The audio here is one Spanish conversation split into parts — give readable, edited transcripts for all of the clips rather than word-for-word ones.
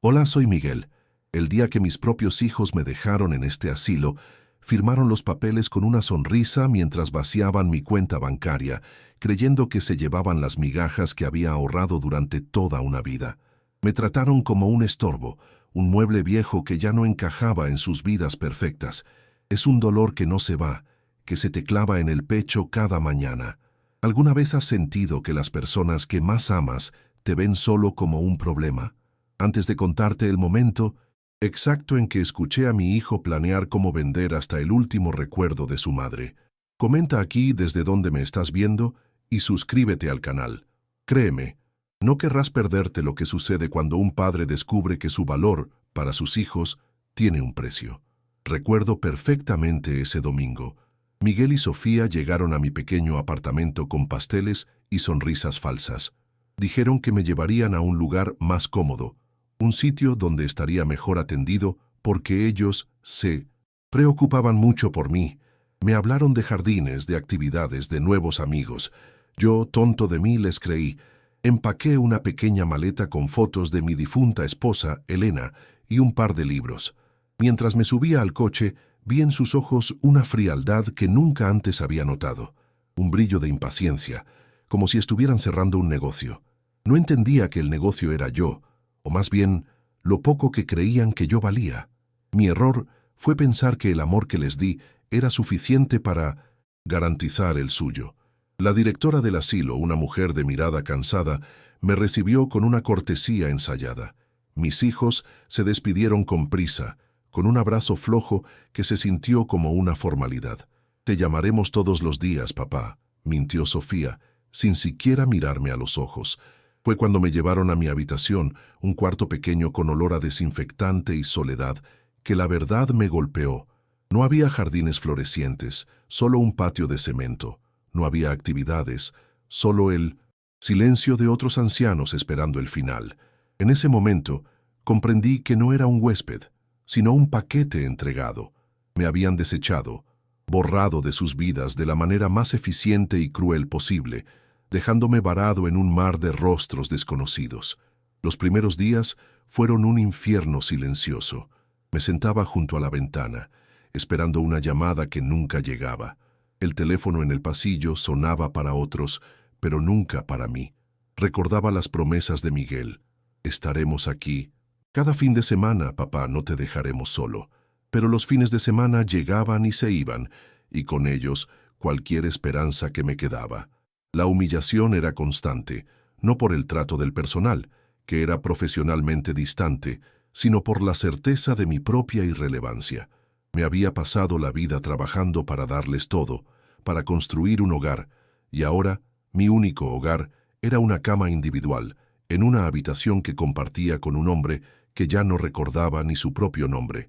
Hola, soy Miguel. El día que mis propios hijos me dejaron en este asilo, firmaron los papeles con una sonrisa mientras vaciaban mi cuenta bancaria, creyendo que se llevaban las migajas que había ahorrado durante toda una vida. Me trataron como un estorbo, un mueble viejo que ya no encajaba en sus vidas perfectas. Es un dolor que no se va, que se te clava en el pecho cada mañana. ¿Alguna vez has sentido que las personas que más amas te ven solo como un problema? Antes de contarte el momento exacto en que escuché a mi hijo planear cómo vender hasta el último recuerdo de su madre, comenta aquí desde dónde me estás viendo y suscríbete al canal. Créeme, no querrás perderte lo que sucede cuando un padre descubre que su valor para sus hijos tiene un precio. Recuerdo perfectamente ese domingo. Miguel y Sofía llegaron a mi pequeño apartamento con pasteles y sonrisas falsas. Dijeron que me llevarían a un lugar más cómodo, un sitio donde estaría mejor atendido porque ellos se preocupaban mucho por mí. Me hablaron de jardines, de actividades, de nuevos amigos. Yo, tonto de mí, les creí. Empaqué una pequeña maleta con fotos de mi difunta esposa, Elena, y un par de libros. Mientras me subía al coche, vi en sus ojos una frialdad que nunca antes había notado, un brillo de impaciencia, como si estuvieran cerrando un negocio. No entendía que el negocio era yo, o más bien, lo poco que creían que yo valía. Mi error fue pensar que el amor que les di era suficiente para garantizar el suyo. La directora del asilo, una mujer de mirada cansada, me recibió con una cortesía ensayada. Mis hijos se despidieron con prisa, con un abrazo flojo que se sintió como una formalidad. «Te llamaremos todos los días, papá», mintió Sofía, sin siquiera mirarme a los ojos. Fue cuando me llevaron a mi habitación, un cuarto pequeño con olor a desinfectante y soledad, que la verdad me golpeó. No había jardines florecientes, solo un patio de cemento. No había actividades, solo el silencio de otros ancianos esperando el final. En ese momento, comprendí que no era un huésped, sino un paquete entregado. Me habían desechado, borrado de sus vidas de la manera más eficiente y cruel posible, dejándome varado en un mar de rostros desconocidos. Los primeros días fueron un infierno silencioso. Me sentaba junto a la ventana, esperando una llamada que nunca llegaba. El teléfono en el pasillo sonaba para otros, pero nunca para mí. Recordaba las promesas de Miguel. «Estaremos aquí. Cada fin de semana, papá, no te dejaremos solo». Pero los fines de semana llegaban y se iban, y con ellos cualquier esperanza que me quedaba. La humillación era constante, no por el trato del personal, que era profesionalmente distante, sino por la certeza de mi propia irrelevancia. Me había pasado la vida trabajando para darles todo, para construir un hogar, y ahora mi único hogar era una cama individual, en una habitación que compartía con un hombre que ya no recordaba ni su propio nombre.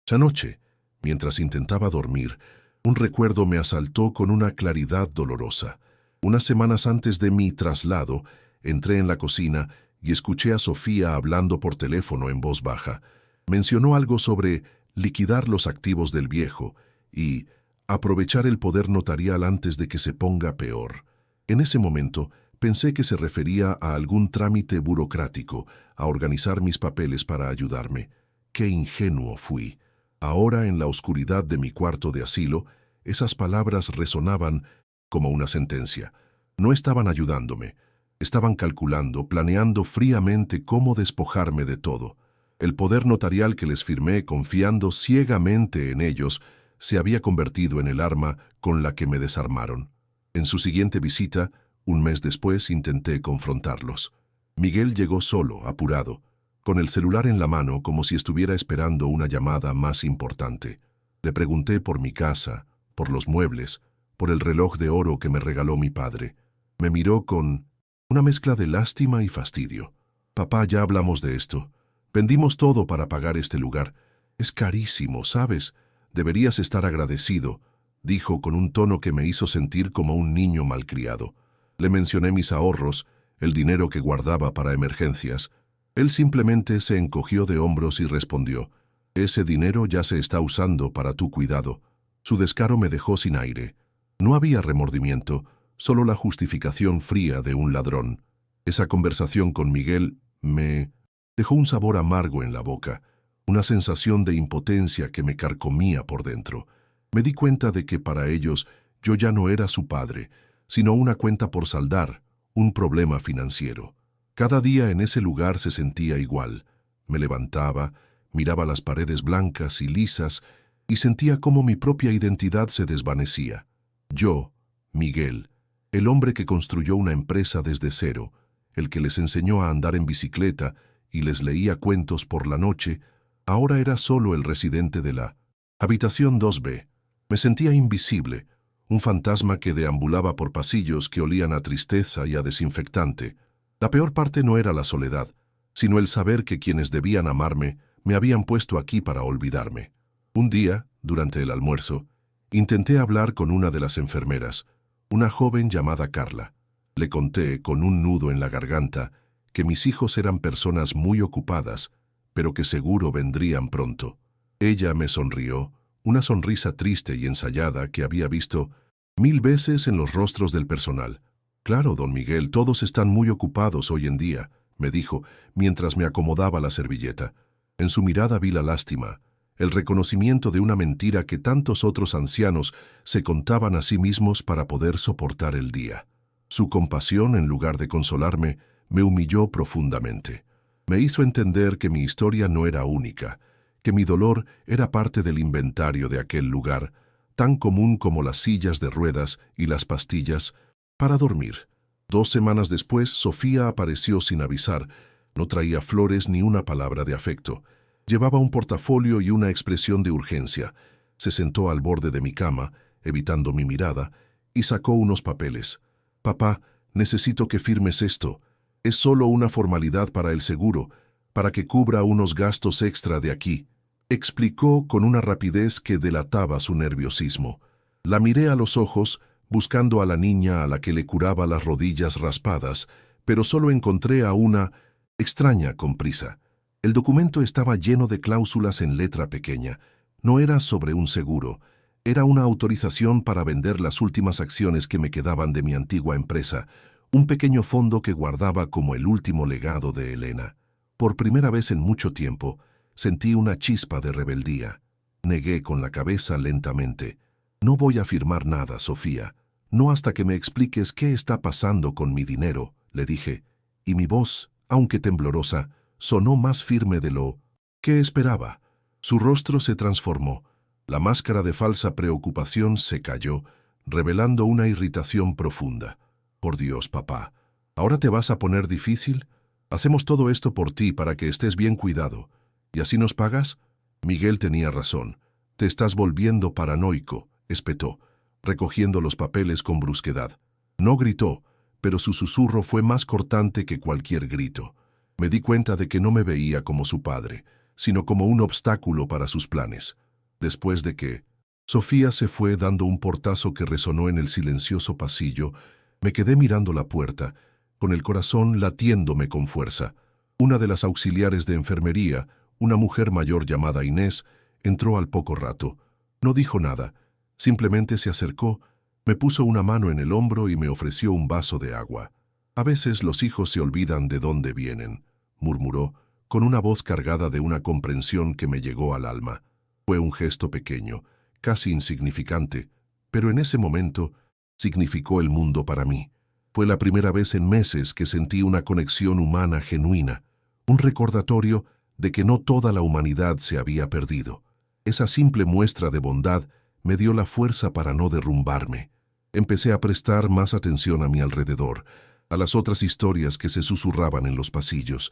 Esa noche, mientras intentaba dormir, un recuerdo me asaltó con una claridad dolorosa. Unas semanas antes de mi traslado, entré en la cocina y escuché a Sofía hablando por teléfono en voz baja. Mencionó algo sobre liquidar los activos del viejo y aprovechar el poder notarial antes de que se ponga peor. En ese momento, pensé que se refería a algún trámite burocrático, a organizar mis papeles para ayudarme. ¡Qué ingenuo fui! Ahora, en la oscuridad de mi cuarto de asilo, esas palabras resonaban como una sentencia. No estaban ayudándome. Estaban calculando, planeando fríamente cómo despojarme de todo. El poder notarial que les firmé confiando ciegamente en ellos se había convertido en el arma con la que me desarmaron. En su siguiente visita, un mes después, intenté confrontarlos. Miguel llegó solo, apurado, con el celular en la mano como si estuviera esperando una llamada más importante. Le pregunté por mi casa, por los muebles, por el reloj de oro que me regaló mi padre. Me miró con una mezcla de lástima y fastidio. «Papá, ya hablamos de esto. Vendimos todo para pagar este lugar. Es carísimo, ¿sabes? Deberías estar agradecido», dijo con un tono que me hizo sentir como un niño malcriado. Le mencioné mis ahorros, el dinero que guardaba para emergencias. Él simplemente se encogió de hombros y respondió: «Ese dinero ya se está usando para tu cuidado». Su descaro me dejó sin aire. No había remordimiento, solo la justificación fría de un ladrón. Esa conversación con Miguel me Dejó un sabor amargo en la boca, una sensación de impotencia que me carcomía por dentro. Me di cuenta de que para ellos yo ya no era su padre, sino una cuenta por saldar, un problema financiero. Cada día en ese lugar se sentía igual. Me levantaba, miraba las paredes blancas y lisas y sentía cómo mi propia identidad se desvanecía. Yo, Miguel, el hombre que construyó una empresa desde cero, el que les enseñó a andar en bicicleta y les leía cuentos por la noche, ahora era solo el residente de la habitación 2B. Me sentía invisible, un fantasma que deambulaba por pasillos que olían a tristeza y a desinfectante. La peor parte no era la soledad, sino el saber que quienes debían amarme me habían puesto aquí para olvidarme. Un día, durante el almuerzo, intenté hablar con una de las enfermeras, una joven llamada Carla. Le conté, con un nudo en la garganta, que mis hijos eran personas muy ocupadas, pero que seguro vendrían pronto. Ella me sonrió, una sonrisa triste y ensayada que había visto 1000 veces en los rostros del personal. «Claro, don Miguel, todos están muy ocupados hoy en día», me dijo, mientras me acomodaba la servilleta. En su mirada vi la lástima, el reconocimiento de una mentira que tantos otros ancianos se contaban a sí mismos para poder soportar el día. Su compasión, en lugar de consolarme, me humilló profundamente. Me hizo entender que mi historia no era única, que mi dolor era parte del inventario de aquel lugar, tan común como las sillas de ruedas y las pastillas para dormir. 2 semanas después, Sofía apareció sin avisar. No traía flores ni una palabra de afecto. Llevaba un portafolio y una expresión de urgencia. Se sentó al borde de mi cama, evitando mi mirada, y sacó unos papeles. «Papá, necesito que firmes esto. Es solo una formalidad para el seguro, para que cubra unos gastos extra de aquí», explicó con una rapidez que delataba su nerviosismo. La miré a los ojos, buscando a la niña a la que le curaba las rodillas raspadas, pero solo encontré a una extraña con prisa. El documento estaba lleno de cláusulas en letra pequeña. No era sobre un seguro, era una autorización para vender las últimas acciones que me quedaban de mi antigua empresa, un pequeño fondo que guardaba como el último legado de Elena. Por primera vez en mucho tiempo, sentí una chispa de rebeldía. Negué con la cabeza lentamente. «No voy a firmar nada, Sofía. No hasta que me expliques qué está pasando con mi dinero», le dije, y mi voz, aunque temblorosa, sonó más firme de lo que esperaba. Su rostro se transformó. La máscara de falsa preocupación se cayó, revelando una irritación profunda. «Por Dios, papá, ¿ahora te vas a poner difícil? Hacemos todo esto por ti para que estés bien cuidado. ¿Y así nos pagas?» Miguel tenía razón. «Te estás volviendo paranoico», espetó, recogiendo los papeles con brusquedad. No gritó, pero su susurro fue más cortante que cualquier grito. Me di cuenta de que no me veía como su padre, sino como un obstáculo para sus planes. Después de que Sofía se fue dando un portazo que resonó en el silencioso pasillo, me quedé mirando la puerta, con el corazón latiéndome con fuerza. Una de las auxiliares de enfermería, una mujer mayor llamada Inés, entró al poco rato. No dijo nada, simplemente se acercó, me puso una mano en el hombro y me ofreció un vaso de agua. «A veces los hijos se olvidan de dónde vienen», murmuró, con una voz cargada de una comprensión que me llegó al alma. Fue un gesto pequeño, casi insignificante, pero en ese momento significó el mundo para mí. Fue la primera vez en meses que sentí una conexión humana genuina, un recordatorio de que no toda la humanidad se había perdido. Esa simple muestra de bondad me dio la fuerza para no derrumbarme. Empecé a prestar más atención a mi alrededor, a las otras historias que se susurraban en los pasillos.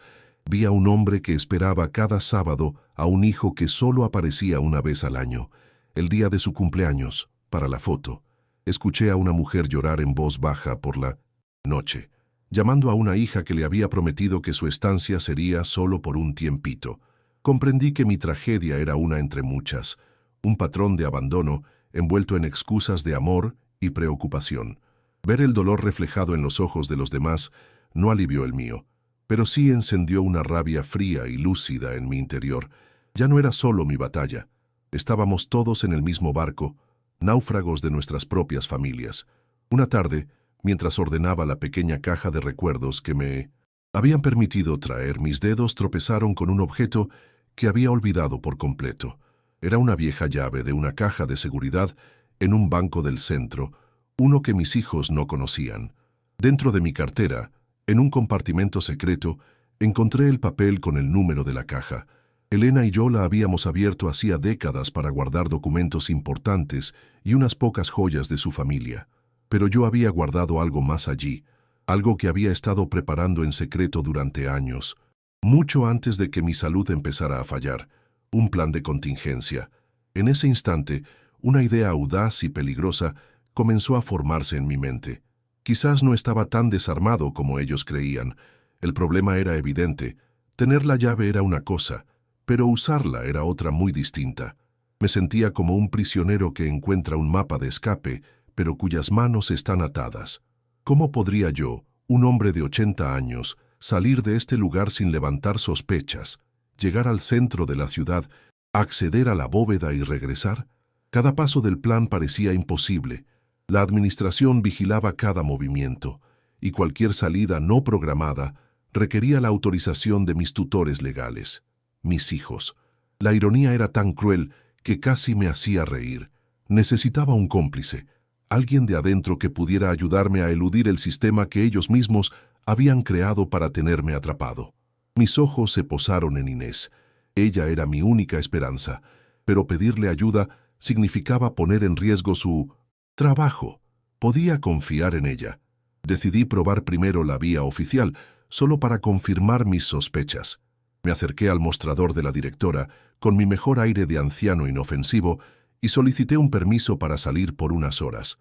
Vi a un hombre que esperaba cada sábado a un hijo que solo aparecía una vez al año, el día de su cumpleaños, para la foto. Escuché a una mujer llorar en voz baja por la noche, llamando a una hija que le había prometido que su estancia sería solo por un tiempito. Comprendí que mi tragedia era una entre muchas, un patrón de abandono envuelto en excusas de amor y preocupación. Ver el dolor reflejado en los ojos de los demás no alivió el mío, pero sí encendió una rabia fría y lúcida en mi interior. Ya no era solo mi batalla. Estábamos todos en el mismo barco, náufragos de nuestras propias familias. Una tarde, mientras ordenaba la pequeña caja de recuerdos que me Habían permitido traer, mis dedos tropezaron con un objeto que había olvidado por completo. Era una vieja llave de una caja de seguridad en un banco del centro, uno que mis hijos no conocían. Dentro de mi cartera, en un compartimento secreto, encontré el papel con el número de la caja. Elena y yo la habíamos abierto hacía décadas para guardar documentos importantes y unas pocas joyas de su familia. Pero yo había guardado algo más allí, algo que había estado preparando en secreto durante años, mucho antes de que mi salud empezara a fallar, un plan de contingencia. En ese instante, una idea audaz y peligrosa comenzó a formarse en mi mente. Quizás no estaba tan desarmado como ellos creían. El problema era evidente. Tener la llave era una cosa, pero usarla era otra muy distinta. Me sentía como un prisionero que encuentra un mapa de escape, pero cuyas manos están atadas. ¿Cómo podría yo, un hombre de 80 años, salir de este lugar sin levantar sospechas, llegar al centro de la ciudad, acceder a la bóveda y regresar? Cada paso del plan parecía imposible. La administración vigilaba cada movimiento, y cualquier salida no programada requería la autorización de mis tutores legales, mis hijos. La ironía era tan cruel que casi me hacía reír. Necesitaba un cómplice, alguien de adentro que pudiera ayudarme a eludir el sistema que ellos mismos habían creado para tenerme atrapado. Mis ojos se posaron en Inés. Ella era mi única esperanza, pero pedirle ayuda significaba poner en riesgo su trabajo. Podía confiar en ella. Decidí probar primero la vía oficial, solo para confirmar mis sospechas. Me acerqué al mostrador de la directora, con mi mejor aire de anciano inofensivo, y solicité un permiso para salir por unas horas.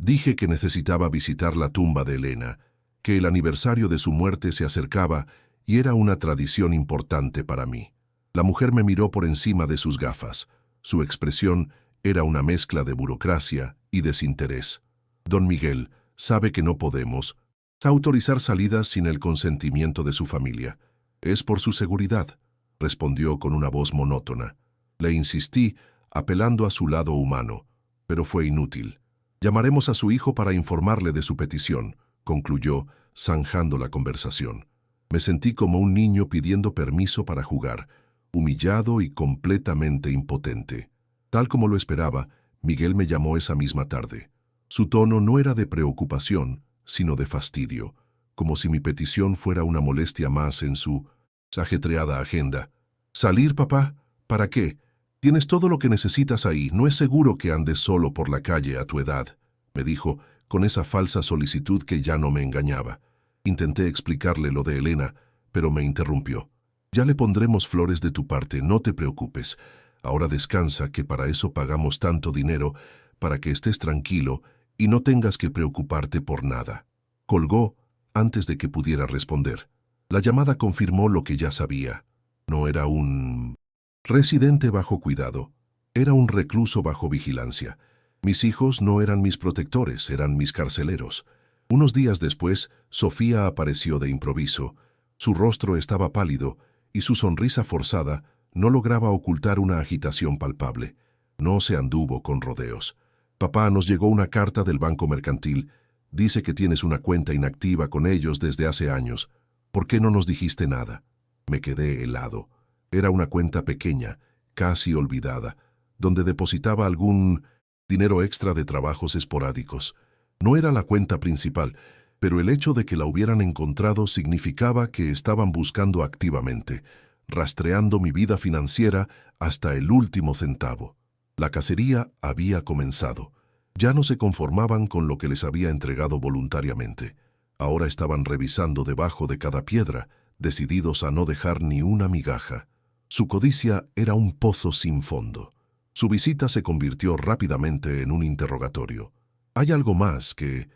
Dije que necesitaba visitar la tumba de Elena, que el aniversario de su muerte se acercaba y era una tradición importante para mí. La mujer me miró por encima de sus gafas. Su expresión era una mezcla de burocracia y desinterés. Don Miguel sabe que no podemos autorizar salidas sin el consentimiento de su familia. Es por su seguridad, respondió con una voz monótona. Le insistí, apelando a su lado humano, pero fue inútil. Llamaremos a su hijo para informarle de su petición, concluyó, zanjando la conversación. Me sentí como un niño pidiendo permiso para jugar, humillado y completamente impotente. Tal como lo esperaba, Miguel me llamó esa misma tarde. Su tono no era de preocupación, sino de fastidio, como si mi petición fuera una molestia más en su ajetreada agenda. ¿Salir, papá? ¿Para qué? Tienes todo lo que necesitas ahí, no es seguro que andes solo por la calle a tu edad, me dijo, con esa falsa solicitud que ya no me engañaba. Intenté explicarle lo de Elena, pero me interrumpió. Ya le pondremos flores de tu parte, no te preocupes. Ahora descansa, que para eso pagamos tanto dinero, para que estés tranquilo y no tengas que preocuparte por nada. Colgó antes de que pudiera responder. La llamada confirmó lo que ya sabía. No era un residente bajo cuidado, era un recluso bajo vigilancia. Mis hijos no eran mis protectores, eran mis carceleros. Unos días después, Sofía apareció de improviso. Su rostro estaba pálido y su sonrisa forzada no lograba ocultar una agitación palpable. No se anduvo con rodeos. Papá, nos llegó una carta del Banco Mercantil. Dice que tienes una cuenta inactiva con ellos desde hace años. ¿Por qué no nos dijiste nada? Me quedé helado. Era una cuenta pequeña, casi olvidada, donde depositaba algún dinero extra de trabajos esporádicos. No era la cuenta principal, pero el hecho de que la hubieran encontrado significaba que estaban buscando activamente, rastreando mi vida financiera hasta el último centavo. La cacería había comenzado. Ya no se conformaban con lo que les había entregado voluntariamente. Ahora estaban revisando debajo de cada piedra, decididos a no dejar ni una migaja. Su codicia era un pozo sin fondo. Su visita se convirtió rápidamente en un interrogatorio. ¿Hay algo más que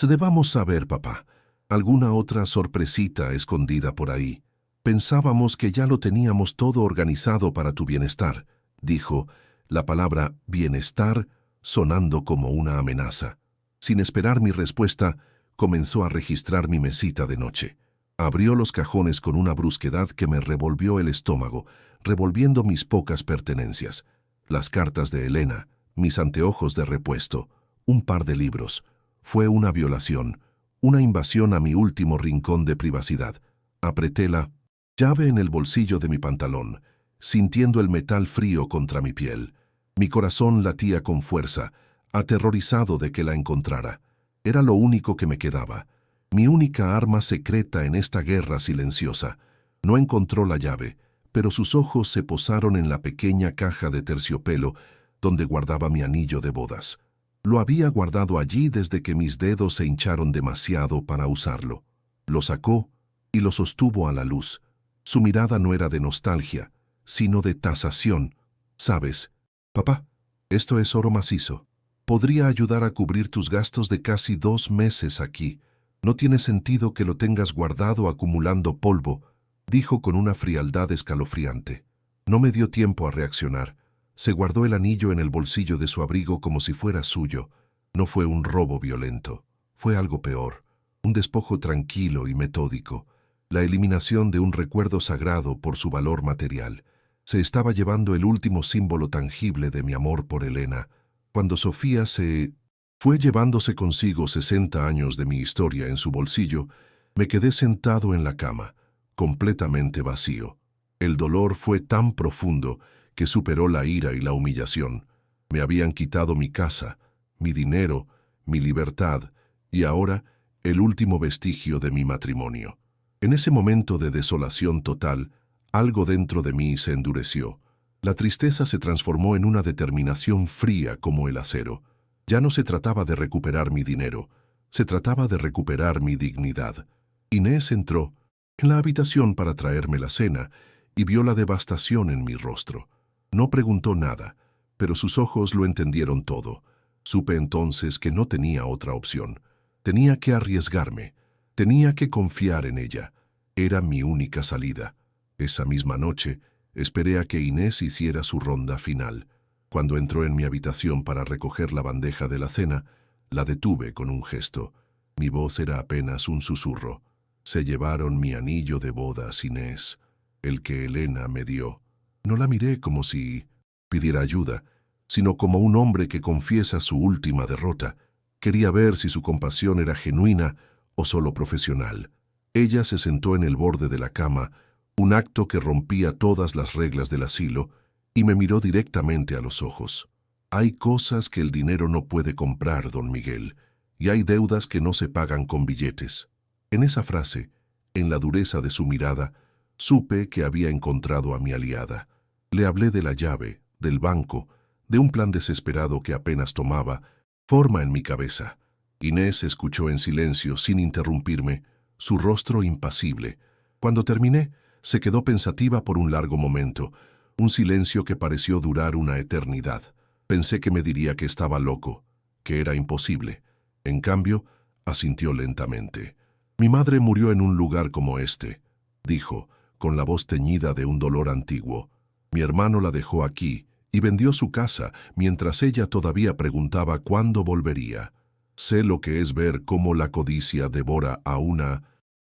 debamos saber, papá? ¿Alguna otra sorpresita escondida por ahí? Pensábamos que ya lo teníamos todo organizado para tu bienestar, dijo, la palabra bienestar sonando como una amenaza. Sin esperar mi respuesta, comenzó a registrar mi mesita de noche. Abrió los cajones con una brusquedad que me revolvió el estómago, revolviendo mis pocas pertenencias. Las cartas de Elena, mis anteojos de repuesto, un par de libros. Fue una violación, una invasión a mi último rincón de privacidad. Apreté la llave en el bolsillo de mi pantalón, sintiendo el metal frío contra mi piel. Mi corazón latía con fuerza, aterrorizado de que la encontrara. Era lo único que me quedaba, mi única arma secreta en esta guerra silenciosa. No encontró la llave, pero sus ojos se posaron en la pequeña caja de terciopelo donde guardaba mi anillo de bodas. Lo había guardado allí desde que mis dedos se hincharon demasiado para usarlo. Lo sacó y lo sostuvo a la luz. Su mirada no era de nostalgia, sino de tasación. ¿Sabes, papá? Esto es oro macizo. Podría ayudar a cubrir tus gastos de casi 2 meses aquí. No tiene sentido que lo tengas guardado acumulando polvo, dijo con una frialdad escalofriante. No me dio tiempo a reaccionar. Se guardó el anillo en el bolsillo de su abrigo como si fuera suyo. No fue un robo violento. Fue algo peor. Un despojo tranquilo y metódico. La eliminación de un recuerdo sagrado por su valor material. Se estaba llevando el último símbolo tangible de mi amor por Elena. Cuando Sofía se fue llevándose consigo 60 años de mi historia en su bolsillo, me quedé sentado en la cama, completamente vacío. El dolor fue tan profundo que superó la ira y la humillación. Me habían quitado mi casa, mi dinero, mi libertad y ahora el último vestigio de mi matrimonio. En ese momento de desolación total, algo dentro de mí se endureció. La tristeza se transformó en una determinación fría como el acero. Ya no se trataba de recuperar mi dinero, se trataba de recuperar mi dignidad. Inés entró en la habitación para traerme la cena y vio la devastación en mi rostro. No preguntó nada, pero sus ojos lo entendieron todo. Supe entonces que no tenía otra opción. Tenía que arriesgarme, tenía que confiar en ella. Era mi única salida. Esa misma noche, esperé a que Inés hiciera su ronda final. Cuando entró en mi habitación para recoger la bandeja de la cena, la detuve con un gesto. Mi voz era apenas un susurro. Se llevaron mi anillo de bodas, Inés, el que Elena me dio. No la miré como si pidiera ayuda, sino como un hombre que confiesa su última derrota. Quería ver si su compasión era genuina o solo profesional. Ella se sentó en el borde de la cama, un acto que rompía todas las reglas del asilo, y me miró directamente a los ojos. Hay cosas que el dinero no puede comprar, don Miguel, y hay deudas que no se pagan con billetes. En esa frase, en la dureza de su mirada, supe que había encontrado a mi aliada. Le hablé de la llave, del banco, de un plan desesperado que apenas tomaba forma en mi cabeza. Inés escuchó en silencio, sin interrumpirme, su rostro impasible. Cuando terminé, se quedó pensativa por un largo momento, un silencio que pareció durar una eternidad. Pensé que me diría que estaba loco, que era imposible. En cambio, asintió lentamente. Mi madre murió en un lugar como este, dijo, con la voz teñida de un dolor antiguo. Mi hermano la dejó aquí y vendió su casa mientras ella todavía preguntaba cuándo volvería. Sé lo que es ver cómo la codicia devora a una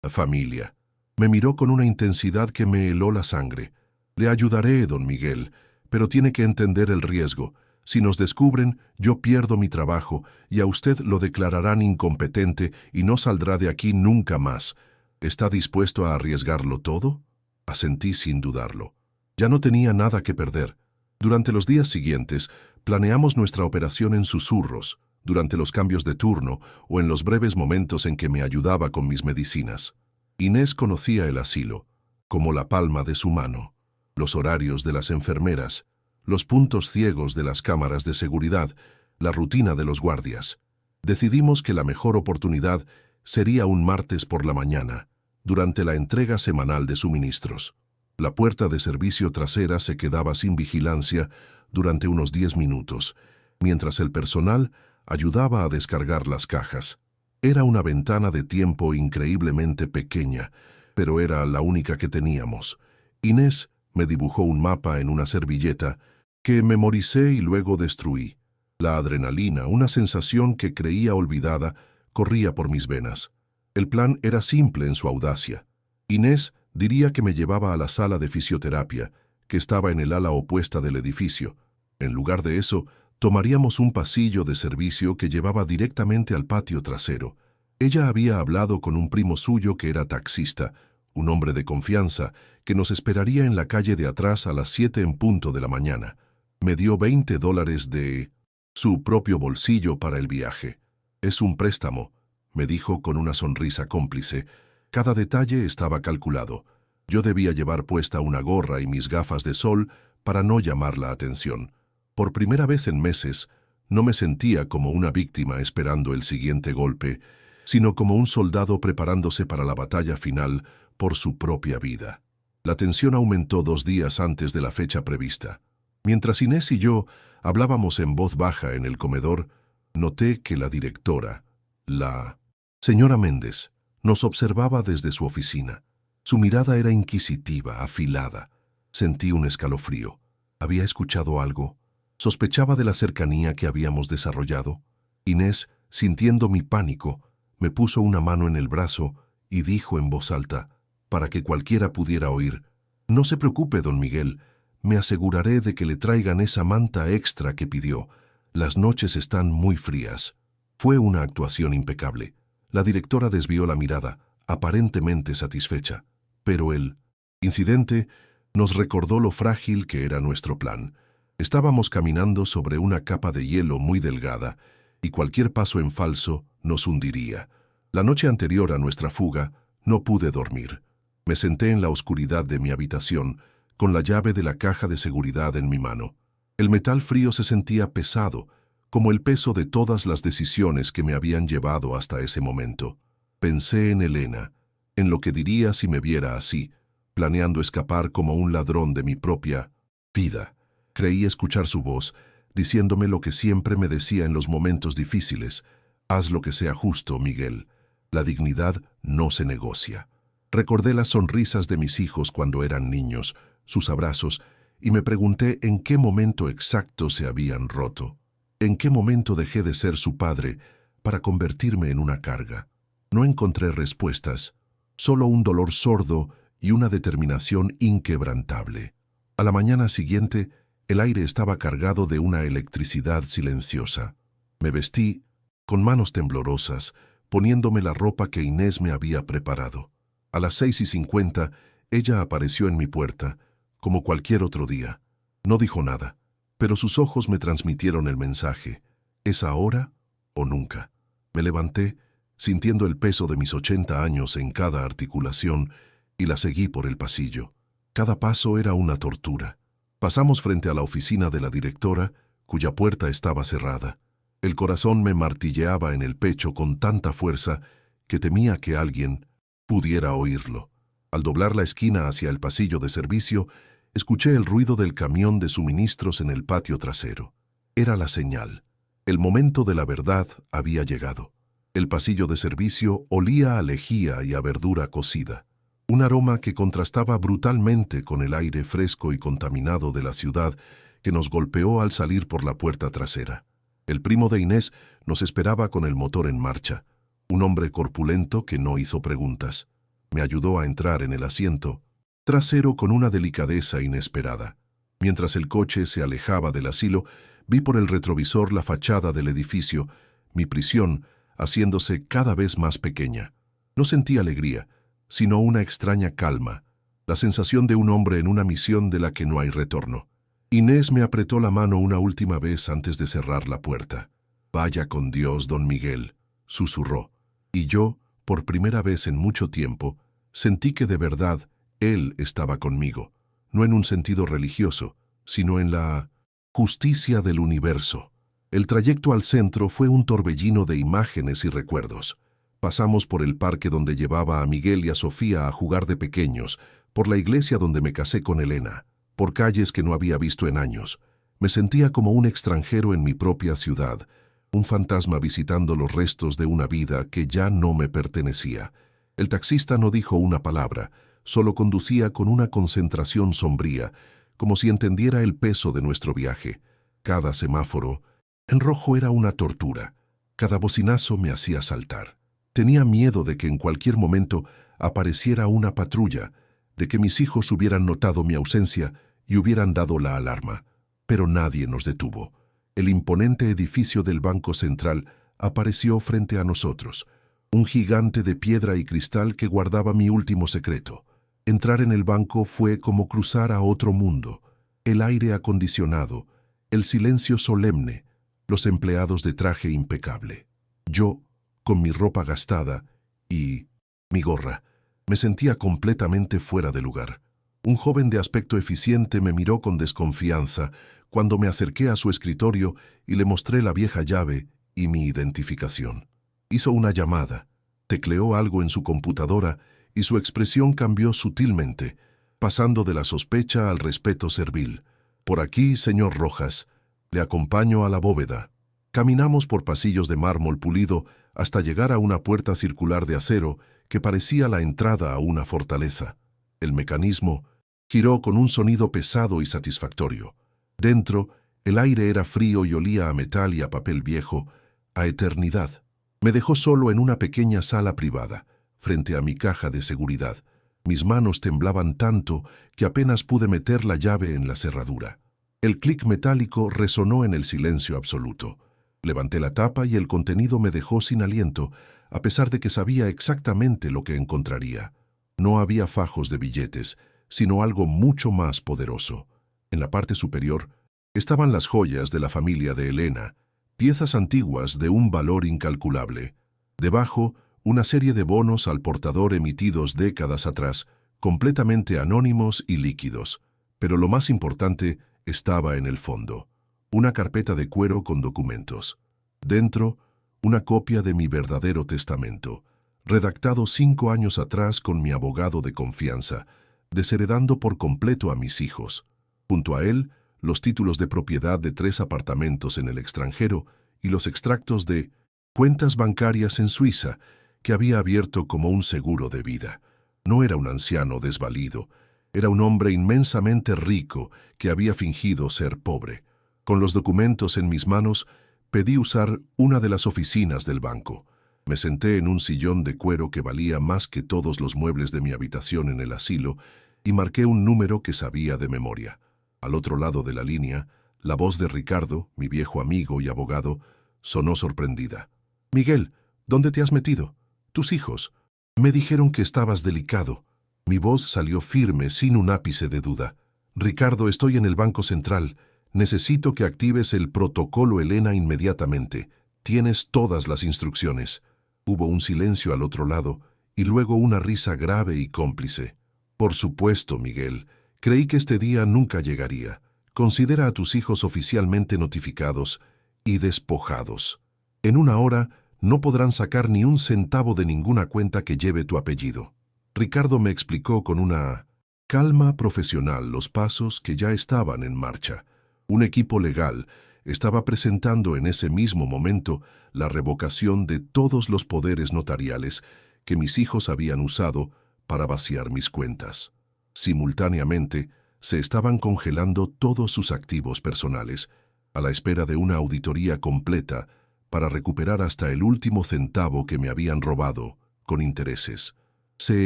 familia. Me miró con una intensidad que me heló la sangre. Le ayudaré, don Miguel, pero tiene que entender el riesgo. Si nos descubren, yo pierdo mi trabajo y a usted lo declararán incompetente y no saldrá de aquí nunca más. ¿Está dispuesto a arriesgarlo todo? Asentí sin dudarlo. Ya no tenía nada que perder. Durante los días siguientes, planeamos nuestra operación en susurros, durante los cambios de turno o en los breves momentos en que me ayudaba con mis medicinas. Inés conocía el asilo, como la palma de su mano, los horarios de las enfermeras, los puntos ciegos de las cámaras de seguridad, la rutina de los guardias. Decidimos que la mejor oportunidad sería un martes por la mañana, durante la entrega semanal de suministros. La puerta de servicio trasera se quedaba sin vigilancia durante unos 10 minutos, mientras el personal ayudaba a descargar las cajas. Era una ventana de tiempo increíblemente pequeña, pero era la única que teníamos. Inés me dibujó un mapa en una servilleta que memoricé y luego destruí. La adrenalina, una sensación que creía olvidada, corría por mis venas. El plan era simple en su audacia. Inés diría que me llevaba a la sala de fisioterapia, que estaba en el ala opuesta del edificio. En lugar de eso, tomaríamos un pasillo de servicio que llevaba directamente al patio trasero. Ella había hablado con un primo suyo que era taxista, un hombre de confianza, que nos esperaría en la calle de atrás a las 7 en punto de la mañana. Me dio $20 de su propio bolsillo para el viaje. Es un préstamo, me dijo con una sonrisa cómplice. Cada detalle estaba calculado. Yo debía llevar puesta una gorra y mis gafas de sol para no llamar la atención. Por primera vez en meses, no me sentía como una víctima esperando el siguiente golpe, sino como un soldado preparándose para la batalla final por su propia vida. La tensión aumentó 2 días antes de la fecha prevista. Mientras Inés y yo hablábamos en voz baja en el comedor, noté que la directora, la señora Méndez, nos observaba desde su oficina. Su mirada era inquisitiva, afilada. Sentí un escalofrío. ¿Había escuchado algo? ¿Sospechaba de la cercanía que habíamos desarrollado? Inés, sintiendo mi pánico, me puso una mano en el brazo y dijo en voz alta, para que cualquiera pudiera oír: «No se preocupe, don Miguel, me aseguraré de que le traigan esa manta extra que pidió. Las noches están muy frías». Fue una actuación impecable. La directora desvió la mirada, aparentemente satisfecha. Pero el incidente nos recordó lo frágil que era nuestro plan. Estábamos caminando sobre una capa de hielo muy delgada, y cualquier paso en falso nos hundiría. La noche anterior a nuestra fuga, no pude dormir. Me senté en la oscuridad de mi habitación, con la llave de la caja de seguridad en mi mano. El metal frío se sentía pesado, como el peso de todas las decisiones que me habían llevado hasta ese momento. Pensé en Elena, en lo que diría si me viera así, planeando escapar como un ladrón de mi propia vida. Creí escuchar su voz, diciéndome lo que siempre me decía en los momentos difíciles: «Haz lo que sea justo, Miguel. La dignidad no se negocia». Recordé las sonrisas de mis hijos cuando eran niños, sus abrazos, y me pregunté en qué momento exacto se habían roto. ¿En qué momento dejé de ser su padre para convertirme en una carga? No encontré respuestas, solo un dolor sordo y una determinación inquebrantable. A la mañana siguiente, el aire estaba cargado de una electricidad silenciosa. Me vestí, con manos temblorosas, poniéndome la ropa que Inés me había preparado. A las 6:50, ella apareció en mi puerta, como cualquier otro día. No dijo nada, pero sus ojos me transmitieron el mensaje: ¿es ahora o nunca? Me levanté, sintiendo el peso de mis 80 años en cada articulación, y la seguí por el pasillo. Cada paso era una tortura. Pasamos frente a la oficina de la directora, cuya puerta estaba cerrada. El corazón me martilleaba en el pecho con tanta fuerza que temía que alguien pudiera oírlo. Al doblar la esquina hacia el pasillo de servicio, escuché el ruido del camión de suministros en el patio trasero. Era la señal. El momento de la verdad había llegado. El pasillo de servicio olía a lejía y a verdura cocida, un aroma que contrastaba brutalmente con el aire fresco y contaminado de la ciudad que nos golpeó al salir por la puerta trasera. El primo de Inés nos esperaba con el motor en marcha, un hombre corpulento que no hizo preguntas. Me ayudó a entrar en el asiento trasero con una delicadeza inesperada. Mientras el coche se alejaba del asilo, vi por el retrovisor la fachada del edificio, mi prisión, haciéndose cada vez más pequeña. No sentí alegría, sino una extraña calma, la sensación de un hombre en una misión de la que no hay retorno. Inés me apretó la mano una última vez antes de cerrar la puerta. «Vaya con Dios, don Miguel», susurró, y yo, por primera vez en mucho tiempo, sentí que de verdad él estaba conmigo, no en un sentido religioso, sino en la justicia del universo. El trayecto al centro fue un torbellino de imágenes y recuerdos. Pasamos por el parque donde llevaba a Miguel y a Sofía a jugar de pequeños, por la iglesia donde me casé con Elena, por calles que no había visto en años. Me sentía como un extranjero en mi propia ciudad, un fantasma visitando los restos de una vida que ya no me pertenecía. El taxista no dijo una palabra, solo conducía con una concentración sombría, como si entendiera el peso de nuestro viaje. Cada semáforo en rojo era una tortura. Cada bocinazo me hacía saltar. Tenía miedo de que en cualquier momento apareciera una patrulla, de que mis hijos hubieran notado mi ausencia y hubieran dado la alarma. Pero nadie nos detuvo. El imponente edificio del Banco Central apareció frente a nosotros, un gigante de piedra y cristal que guardaba mi último secreto. Entrar en el banco fue como cruzar a otro mundo. El aire acondicionado, el silencio solemne, los empleados de traje impecable. Yo, con mi ropa gastada y mi gorra, me sentía completamente fuera de lugar. Un joven de aspecto eficiente me miró con desconfianza cuando me acerqué a su escritorio y le mostré la vieja llave y mi identificación. Hizo una llamada, tecleó algo en su computadora y su expresión cambió sutilmente, pasando de la sospecha al respeto servil. «Por aquí, señor Rojas. Le acompaño a la bóveda». Caminamos por pasillos de mármol pulido hasta llegar a una puerta circular de acero que parecía la entrada a una fortaleza. El mecanismo giró con un sonido pesado y satisfactorio. Dentro, el aire era frío y olía a metal y a papel viejo, a eternidad. Me dejó solo en una pequeña sala privada, frente a mi caja de seguridad. Mis manos temblaban tanto que apenas pude meter la llave en la cerradura. El clic metálico resonó en el silencio absoluto. Levanté la tapa y el contenido me dejó sin aliento, a pesar de que sabía exactamente lo que encontraría. No había fajos de billetes, sino algo mucho más poderoso. En la parte superior estaban las joyas de la familia de Elena, piezas antiguas de un valor incalculable. Debajo, una serie de bonos al portador emitidos décadas atrás, completamente anónimos y líquidos. Pero lo más importante estaba en el fondo. Una carpeta de cuero con documentos. Dentro, una copia de mi verdadero testamento, redactado 5 años atrás con mi abogado de confianza, desheredando por completo a mis hijos. Junto a él, los títulos de propiedad de 3 apartamentos en el extranjero y los extractos de cuentas bancarias en Suiza que había abierto como un seguro de vida. No era un anciano desvalido, era un hombre inmensamente rico que había fingido ser pobre. Con los documentos en mis manos, pedí usar una de las oficinas del banco. Me senté en un sillón de cuero que valía más que todos los muebles de mi habitación en el asilo y marqué un número que sabía de memoria. Al otro lado de la línea, la voz de Ricardo, mi viejo amigo y abogado, sonó sorprendida. «Miguel, ¿dónde te has metido? Tus hijos. Me dijeron que estabas delicado». Mi voz salió firme, sin un ápice de duda. «Ricardo, estoy en el Banco Central. Necesito que actives el protocolo Elena inmediatamente. Tienes todas las instrucciones». Hubo un silencio al otro lado y luego una risa grave y cómplice. «Por supuesto, Miguel. Creí que este día nunca llegaría. Considera a tus hijos oficialmente notificados y despojados. En 1 hora no podrán sacar ni un centavo de ninguna cuenta que lleve tu apellido». Ricardo me explicó con una calma profesional los pasos que ya estaban en marcha. Un equipo legal estaba presentando en ese mismo momento la revocación de todos los poderes notariales que mis hijos habían usado para vaciar mis cuentas. Simultáneamente, se estaban congelando todos sus activos personales, a la espera de una auditoría completa para recuperar hasta el último centavo que me habían robado, con intereses. Se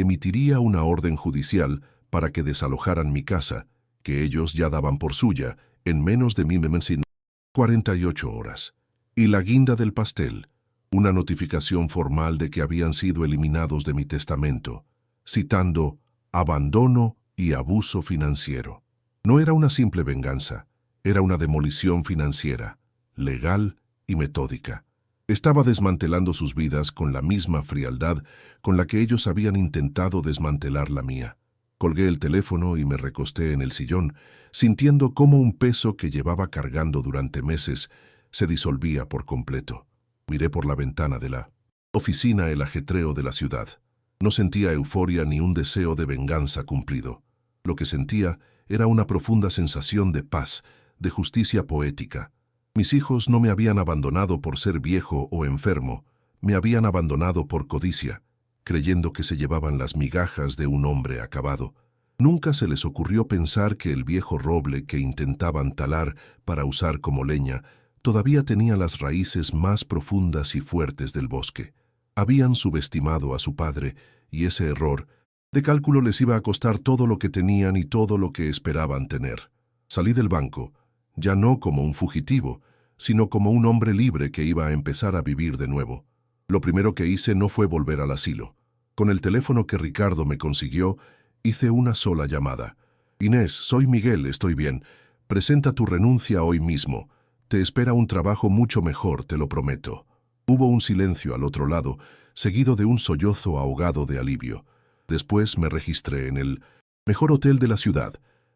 emitiría una orden judicial para que desalojaran mi casa, que ellos ya daban por suya, en menos de 48 horas. Y la guinda del pastel, una notificación formal de que habían sido eliminados de mi testamento, citando abandono y abuso financiero. No era una simple venganza, era una demolición financiera, legal y metódica. Estaba desmantelando sus vidas con la misma frialdad con la que ellos habían intentado desmantelar la mía. Colgué el teléfono y me recosté en el sillón, sintiendo cómo un peso que llevaba cargando durante meses se disolvía por completo. Miré por la ventana de la oficina el ajetreo de la ciudad. No sentía euforia ni un deseo de venganza cumplido. Lo que sentía era una profunda sensación de paz, de justicia poética. Mis hijos no me habían abandonado por ser viejo o enfermo, me habían abandonado por codicia, creyendo que se llevaban las migajas de un hombre acabado. Nunca se les ocurrió pensar que el viejo roble que intentaban talar para usar como leña todavía tenía las raíces más profundas y fuertes del bosque. Habían subestimado a su padre, y ese error de cálculo les iba a costar todo lo que tenían y todo lo que esperaban tener. Salí del banco, ya no como un fugitivo, sino como un hombre libre que iba a empezar a vivir de nuevo. Lo primero que hice no fue volver al asilo. Con el teléfono que Ricardo me consiguió, hice una sola llamada. Inés, soy Miguel, estoy bien. Presenta tu renuncia hoy mismo. Te espera un trabajo mucho mejor, te lo prometo. Hubo un silencio al otro lado, seguido de un sollozo ahogado de alivio. Después me registré en el mejor hotel de la ciudad,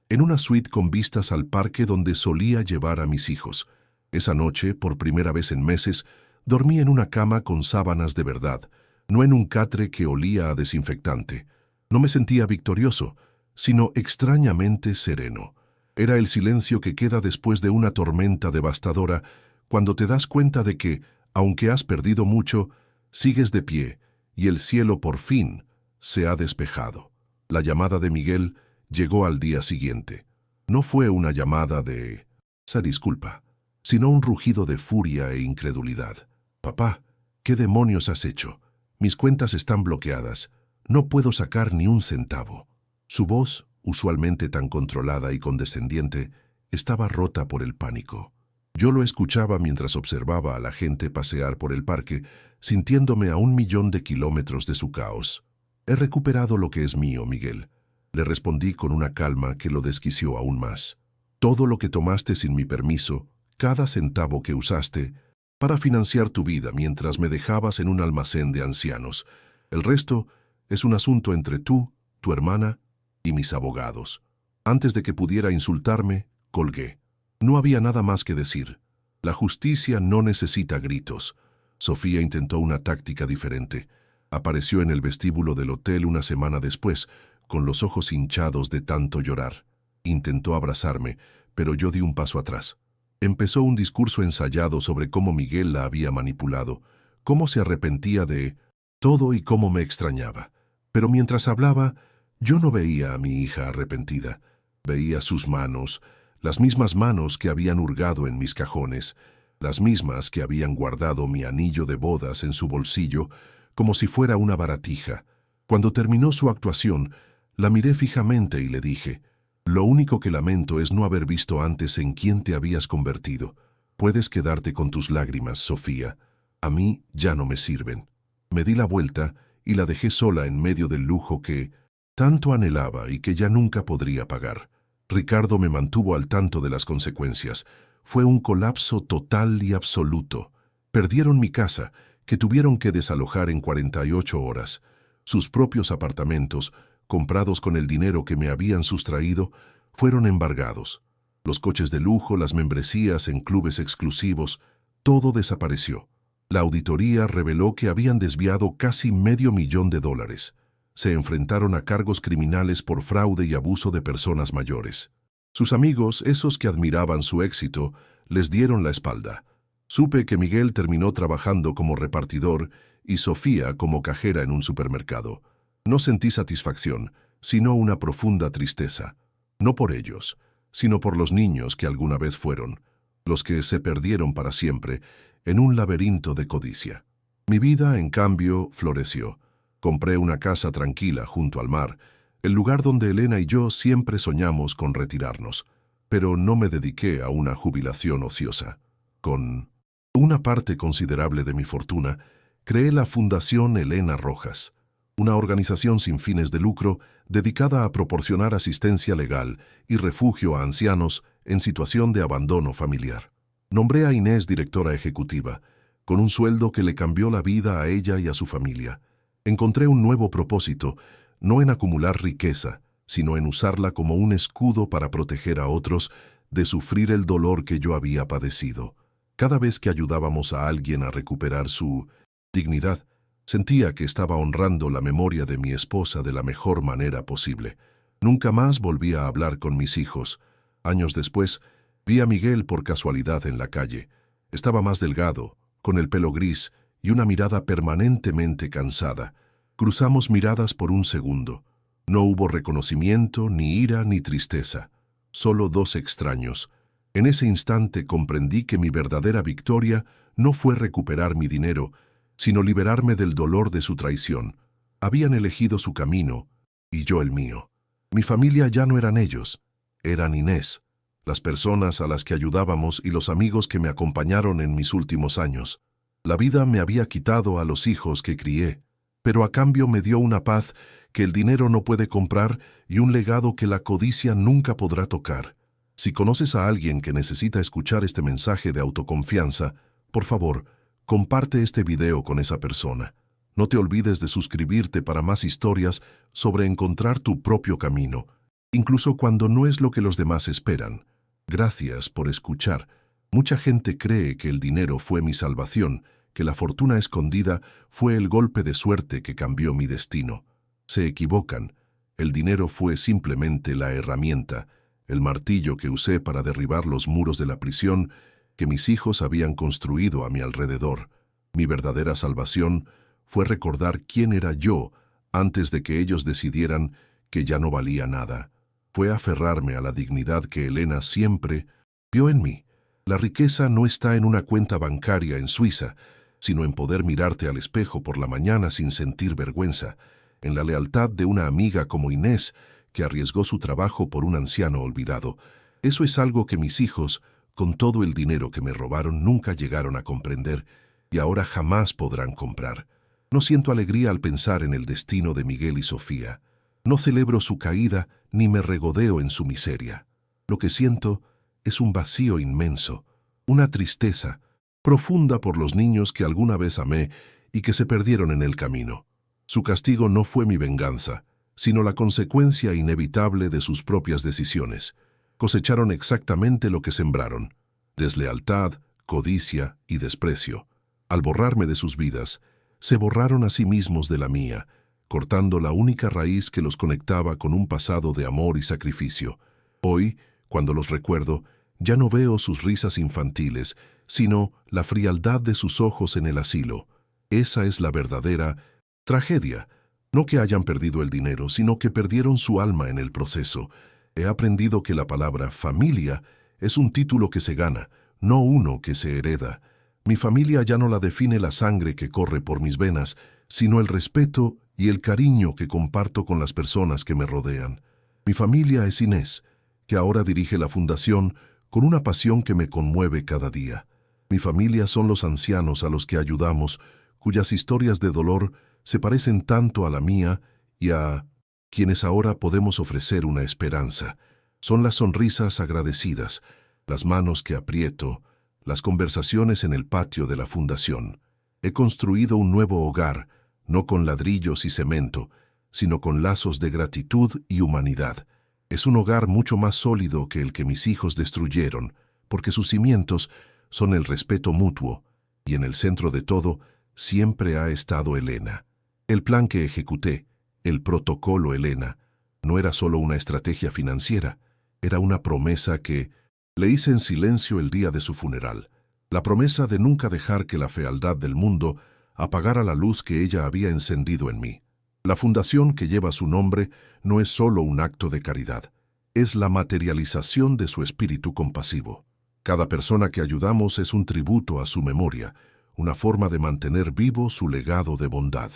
en una suite con vistas al parque donde solía llevar a mis hijos. Esa noche, por primera vez en meses, dormí en una cama con sábanas de verdad, no en un catre que olía a desinfectante. No me sentía victorioso, sino extrañamente sereno. Era el silencio que queda después de una tormenta devastadora, cuando te das cuenta de que, aunque has perdido mucho, sigues de pie, y el cielo por fin se ha despejado. La llamada de Miguel llegó al día siguiente. No fue una llamada de esa disculpa, sino un rugido de furia e incredulidad. Papá, ¿qué demonios has hecho? Mis cuentas están bloqueadas. No puedo sacar ni un centavo. Su voz, usualmente tan controlada y condescendiente, estaba rota por el pánico. Yo lo escuchaba mientras observaba a la gente pasear por el parque, sintiéndome a 1.000.000 de kilómetros de su caos. He recuperado lo que es mío, Miguel. Le respondí con una calma que lo desquició aún más. Todo lo que tomaste sin mi permiso, cada centavo que usaste, para financiar tu vida mientras me dejabas en un almacén de ancianos. El resto es un asunto entre tú, tu hermana y mis abogados. Antes de que pudiera insultarme, colgué. No había nada más que decir. La justicia no necesita gritos. Sofía intentó una táctica diferente. Apareció en el vestíbulo del hotel una semana después, con los ojos hinchados de tanto llorar. Intentó abrazarme, pero yo di un paso atrás. Empezó un discurso ensayado sobre cómo Miguel la había manipulado, cómo se arrepentía de todo y cómo me extrañaba. Pero mientras hablaba, yo no veía a mi hija arrepentida. Veía sus manos, las mismas manos que habían hurgado en mis cajones, las mismas que habían guardado mi anillo de bodas en su bolsillo, como si fuera una baratija. Cuando terminó su actuación, la miré fijamente y le dije: «Lo único que lamento es no haber visto antes en quién te habías convertido. Puedes quedarte con tus lágrimas, Sofía. A mí ya no me sirven». Me di la vuelta y la dejé sola en medio del lujo que tanto anhelaba y que ya nunca podría pagar. Ricardo me mantuvo al tanto de las consecuencias. Fue un colapso total y absoluto. Perdieron mi casa, que tuvieron que desalojar en 48 horas. Sus propios apartamentos, comprados con el dinero que me habían sustraído, fueron embargados. Los coches de lujo, las membresías en clubes exclusivos, todo desapareció. La auditoría reveló que habían desviado casi $500,000. Se enfrentaron a cargos criminales por fraude y abuso de personas mayores. Sus amigos, esos que admiraban su éxito, les dieron la espalda. Supe que Miguel terminó trabajando como repartidor y Sofía como cajera en un supermercado. No sentí satisfacción, sino una profunda tristeza. No por ellos, sino por los niños que alguna vez fueron, los que se perdieron para siempre en un laberinto de codicia. Mi vida, en cambio, floreció. Compré una casa tranquila junto al mar, el lugar donde Elena y yo siempre soñamos con retirarnos, pero no me dediqué a una jubilación ociosa. Con una parte considerable de mi fortuna, creé la Fundación Elena Rojas, una organización sin fines de lucro dedicada a proporcionar asistencia legal y refugio a ancianos en situación de abandono familiar. Nombré a Inés directora ejecutiva, con un sueldo que le cambió la vida a ella y a su familia. Encontré un nuevo propósito, no en acumular riqueza, sino en usarla como un escudo para proteger a otros de sufrir el dolor que yo había padecido. Cada vez que ayudábamos a alguien a recuperar su dignidad, sentía que estaba honrando la memoria de mi esposa de la mejor manera posible. Nunca más volví a hablar con mis hijos. Años después, vi a Miguel por casualidad en la calle. Estaba más delgado, con el pelo gris y una mirada permanentemente cansada. Cruzamos miradas por un segundo. No hubo reconocimiento, ni ira, ni tristeza. Solo dos extraños. En ese instante comprendí que mi verdadera victoria no fue recuperar mi dinero, sino liberarme del dolor de su traición. Habían elegido su camino, y yo el mío. Mi familia ya no eran ellos, eran Inés, las personas a las que ayudábamos y los amigos que me acompañaron en mis últimos años. La vida me había quitado a los hijos que crié, pero a cambio me dio una paz que el dinero no puede comprar y un legado que la codicia nunca podrá tocar. Si conoces a alguien que necesita escuchar este mensaje de autoconfianza, por favor, comparte este video con esa persona. No te olvides de suscribirte para más historias sobre encontrar tu propio camino, incluso cuando no es lo que los demás esperan. Gracias por escuchar. Mucha gente cree que el dinero fue mi salvación, que la fortuna escondida fue el golpe de suerte que cambió mi destino. Se equivocan. El dinero fue simplemente la herramienta, el martillo que usé para derribar los muros de la prisión que mis hijos habían construido a mi alrededor. Mi verdadera salvación fue recordar quién era yo antes de que ellos decidieran que ya no valía nada. Fue aferrarme a la dignidad que Elena siempre vio en mí. La riqueza no está en una cuenta bancaria en Suiza, sino en poder mirarte al espejo por la mañana sin sentir vergüenza, en la lealtad de una amiga como Inés, que arriesgó su trabajo por un anciano olvidado. Eso es algo que mis hijos, con todo el dinero que me robaron, nunca llegaron a comprender y ahora jamás podrán comprar. No siento alegría al pensar en el destino de Miguel y Sofía. No celebro su caída ni me regodeo en su miseria. Lo que siento es un vacío inmenso, una tristeza profunda por los niños que alguna vez amé y que se perdieron en el camino. Su castigo no fue mi venganza, sino la consecuencia inevitable de sus propias decisiones. Cosecharon exactamente lo que sembraron: deslealtad, codicia y desprecio. Al borrarme de sus vidas, se borraron a sí mismos de la mía, cortando la única raíz que los conectaba con un pasado de amor y sacrificio. Hoy, cuando los recuerdo, ya no veo sus risas infantiles, sino la frialdad de sus ojos en el asilo. Esa es la verdadera tragedia. No que hayan perdido el dinero, sino que perdieron su alma en el proceso. He aprendido que la palabra familia es un título que se gana, no uno que se hereda. Mi familia ya no la define la sangre que corre por mis venas, sino el respeto y el cariño que comparto con las personas que me rodean. Mi familia es Inés, que ahora dirige la fundación con una pasión que me conmueve cada día. Mi familia son los ancianos a los que ayudamos, cuyas historias de dolor se parecen tanto a la mía y a quienes ahora podemos ofrecer una esperanza. Son las sonrisas agradecidas, las manos que aprieto, las conversaciones en el patio de la fundación. He construido un nuevo hogar, no con ladrillos y cemento, sino con lazos de gratitud y humanidad. Es un hogar mucho más sólido que el que mis hijos destruyeron, porque sus cimientos son el respeto mutuo, y en el centro de todo siempre ha estado Elena. El plan que ejecuté, el protocolo Elena, no era solo una estrategia financiera, era una promesa que le hice en silencio el día de su funeral. La promesa de nunca dejar que la fealdad del mundo apagara la luz que ella había encendido en mí. La fundación que lleva su nombre no es solo un acto de caridad, es la materialización de su espíritu compasivo. Cada persona que ayudamos es un tributo a su memoria, una forma de mantener vivo su legado de bondad.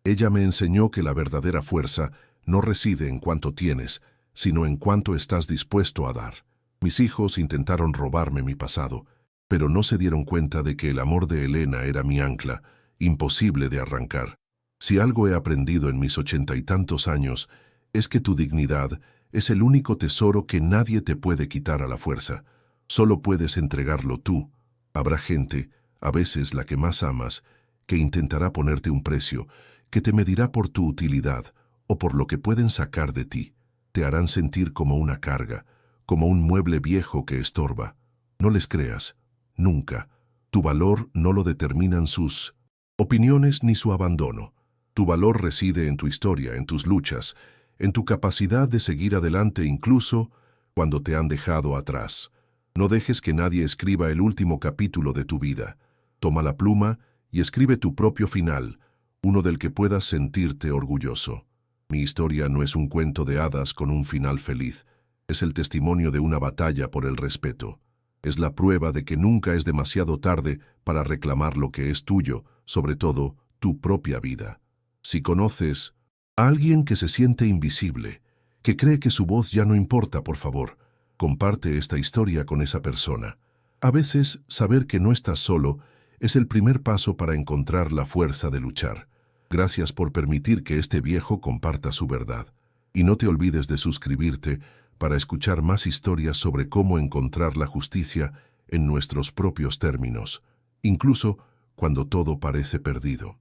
Ella me enseñó que la verdadera fuerza no reside en cuánto tienes, sino en cuánto estás dispuesto a dar. Mis hijos intentaron robarme mi pasado, pero no se dieron cuenta de que el amor de Elena era mi ancla, imposible de arrancar. Si algo he aprendido en mis 80 y tantos años, es que tu dignidad es el único tesoro que nadie te puede quitar a la fuerza. Solo puedes entregarlo tú. Habrá gente, a veces la que más amas, que intentará ponerte un precio, que te medirá por tu utilidad o por lo que pueden sacar de ti. Te harán sentir como una carga, como un mueble viejo que estorba. No les creas, nunca. Tu valor no lo determinan sus opiniones ni su abandono. Tu valor reside en tu historia, en tus luchas, en tu capacidad de seguir adelante incluso cuando te han dejado atrás. No dejes que nadie escriba el último capítulo de tu vida. Toma la pluma y escribe tu propio final, uno del que puedas sentirte orgulloso. Mi historia no es un cuento de hadas con un final feliz. Es el testimonio de una batalla por el respeto. Es la prueba de que nunca es demasiado tarde para reclamar lo que es tuyo, sobre todo tu propia vida. Si conoces a alguien que se siente invisible, que cree que su voz ya no importa, por favor, comparte esta historia con esa persona. A veces, saber que no estás solo es el primer paso para encontrar la fuerza de luchar. Gracias por permitir que este viejo comparta su verdad. Y no te olvides de suscribirte para escuchar más historias sobre cómo encontrar la justicia en nuestros propios términos, incluso cuando todo parece perdido.